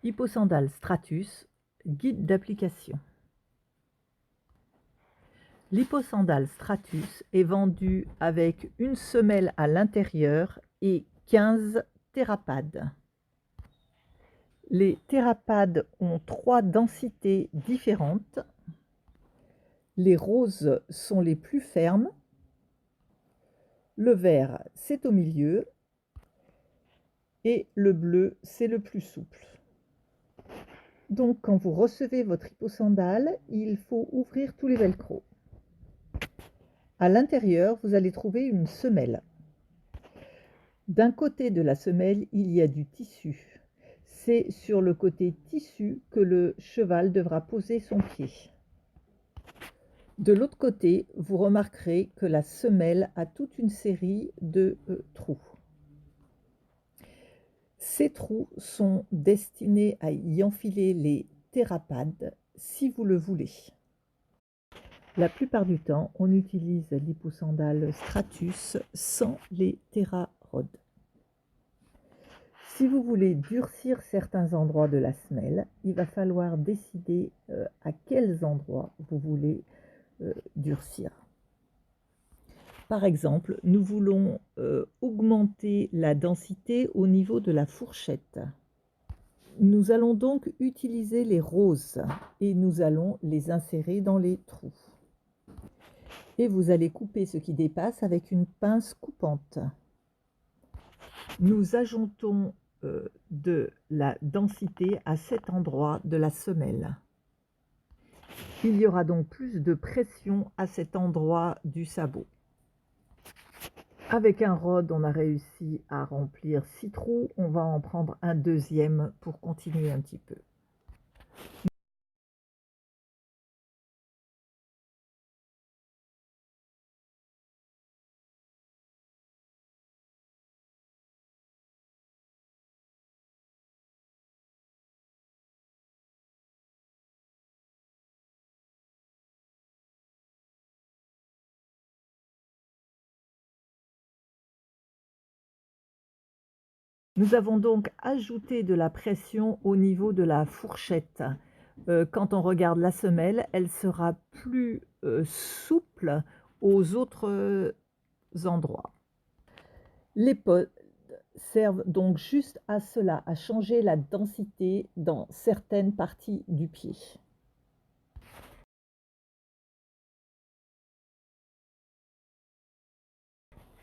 Hipposandales Stratus, guide d'application. L'Hipposandales Stratus est vendu avec une semelle à l'intérieur et 15 thérapades. Les thérapades ont 3 densités différentes. Les roses sont les plus fermes. Le vert, c'est au milieu. Et le bleu, c'est le plus souple. Donc, quand vous recevez votre hipposandale, il faut ouvrir tous les velcro. À l'intérieur, vous allez trouver une semelle. D'un côté de la semelle, il y a du tissu. C'est sur le côté tissu que le cheval devra poser son pied. De l'autre côté, vous remarquerez que la semelle a toute une série de trous. Ces trous sont destinés à y enfiler les thérapades si vous le voulez. La plupart du temps, on utilise l'Hipposandales Stratus sans les thérarodes. Si vous voulez durcir certains endroits de la semelle, il va falloir décider à quels endroits vous voulez durcir. Par exemple, nous voulons augmenter la densité au niveau de la fourchette. Nous allons donc utiliser les roses et nous allons les insérer dans les trous. Et vous allez couper ce qui dépasse avec une pince coupante. Nous ajoutons de la densité à cet endroit de la semelle. Il y aura donc plus de pression à cet endroit du sabot. Avec un rod, on a réussi à remplir 6 trous. On va en prendre un deuxième pour continuer un petit peu. Nous avons donc ajouté de la pression au niveau de la fourchette. Quand on regarde la semelle, elle sera plus souple aux autres endroits. Les pods servent donc juste à cela, à changer la densité dans certaines parties du pied.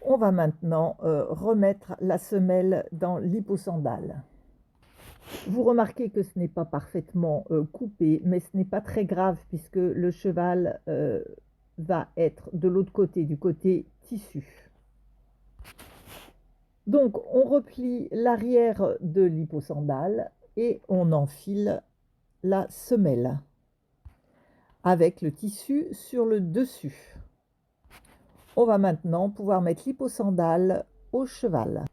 On va maintenant remettre la semelle dans l'hipposandale. Vous remarquez que ce n'est pas parfaitement coupé, mais ce n'est pas très grave puisque le cheval va être de l'autre côté, du côté tissu. Donc on replie l'arrière de l'hipposandale et on enfile la semelle avec le tissu sur le dessus. On va maintenant pouvoir mettre l'hipposandale au cheval.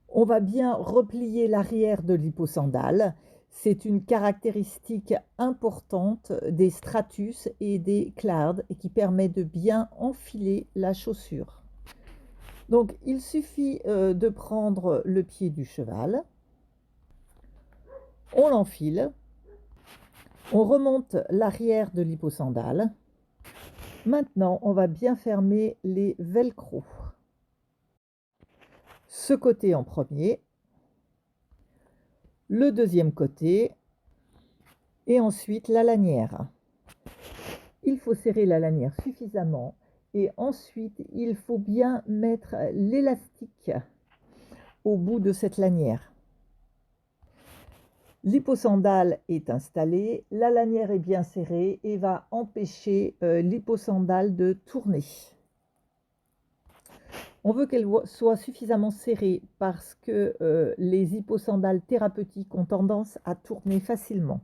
On va bien replier l'arrière de l'hipposandale. C'est une caractéristique importante des Stratus et des Cloud et qui permet de bien enfiler la chaussure. Donc il suffit de prendre le pied du cheval, on l'enfile, on remonte l'arrière de l'hipposandale. Maintenant, on va bien fermer les velcro. Ce côté en premier, le deuxième côté et ensuite la lanière. Il faut serrer la lanière suffisamment et ensuite il faut bien mettre l'élastique au bout de cette lanière. L'hipposandale est installée, la lanière est bien serrée et va empêcher l'hipposandale de tourner. On veut qu'elle soit suffisamment serrée parce que les hipposandales thérapeutiques ont tendance à tourner facilement.